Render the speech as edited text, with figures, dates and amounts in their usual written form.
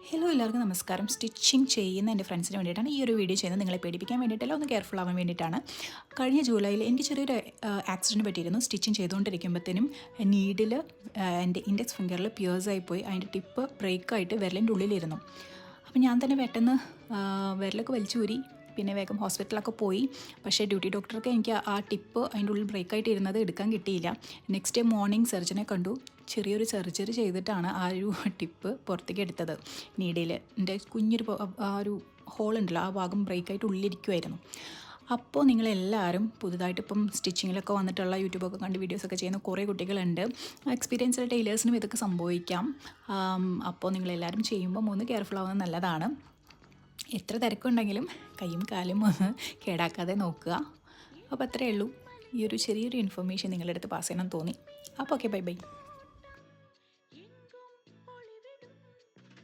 Hello എല്ലാവർക്കും നമസ്കാരം. Stitching ചെയ്യുന്ന എൻ്റെ ഫ്രണ്ട്സിന് വേണ്ടിയിട്ടാണ് ഈ ഒരു വീഡിയോ ചെയ്യുന്നത്. നിങ്ങളെ പേടിപ്പിക്കാൻ വേണ്ടിയിട്ടല്ല, ഒന്ന് കെയർഫുൾ ആവാൻ വേണ്ടിയിട്ടാണ്. കഴിഞ്ഞ ജൂലൈയിൽ എനിക്ക് ചെറിയൊരു ആക്സിഡൻറ്റ് പറ്റിയിരുന്നു. സ്റ്റിച്ചിങ് ചെയ്തുകൊണ്ടിരിക്കുമ്പോഴത്തേനും നീഡിൽ എൻ്റെ ഇൻഡെക്സ് ഫിംഗറിൽ പിയേഴ്സായി പോയി. അതിൻ്റെ ടിപ്പ് ബ്രേക്കായിട്ട് വിരലിൻ്റെ ഉള്ളിലിരുന്നു. അപ്പോൾ ഞാൻ തന്നെ പെട്ടെന്ന് വിരലൊക്കെ വലിച്ചൂരി പിന്നെ വേഗം ഹോസ്പിറ്റലൊക്കെ പോയി. പക്ഷേ ഡ്യൂട്ടി ഡോക്ടർക്ക് എനിക്ക് ആ ടിപ്പ് അതിൻ്റെ ഉള്ളിൽ ബ്രേക്കായിട്ട് ഇരുന്നത് എടുക്കാൻ കിട്ടിയില്ല. നെക്സ്റ്റ് ഡേ മോർണിംഗ് സർജനെ കണ്ടു. ചെറിയൊരു സർജറി ചെയ്തിട്ടാണ് ആ ഒരു ടിപ്പ് പുറത്തേക്ക് എടുത്തത്. നീഡിൽ എൻ്റെ കുഞ്ഞൊരു ആ ഒരു ഹോളുണ്ടല്ലോ, ആ ഭാഗം ബ്രേക്കായിട്ട് ഉള്ളിലിരിക്കുമായിരുന്നു. അപ്പോൾ നിങ്ങളെല്ലാവരും പുതുതായിട്ട് ഇപ്പം സ്റ്റിച്ചിങ്ങിലൊക്കെ വന്നിട്ടുള്ള യൂട്യൂബൊക്കെ കണ്ട് വീഡിയോസൊക്കെ ചെയ്യുന്ന കുറേ കുട്ടികളുണ്ട്. എക്സ്പീരിയൻസ്ഡ് ടൈലേഴ്സിനും ഇതൊക്കെ സംഭവിക്കാം. അപ്പോൾ നിങ്ങളെല്ലാവരും ചെയ്യുമ്പോൾ ഒന്ന് കെയർഫുൾ ആവുന്നത് നല്ലതാണ്. എത്ര തിരക്കുണ്ടെങ്കിലും കൈയും കാലും ഒന്ന് കേടാക്കാതെ നോക്കുക. അപ്പോൾ അത്രയേ ഉള്ളൂ. ഈ ഒരു ചെറിയൊരു ഇൻഫർമേഷൻ നിങ്ങളുടെ അടുത്ത് പാസ് ചെയ്യണം തോന്നി. അപ്പോൾ ഓക്കെ, ബൈ ബൈ.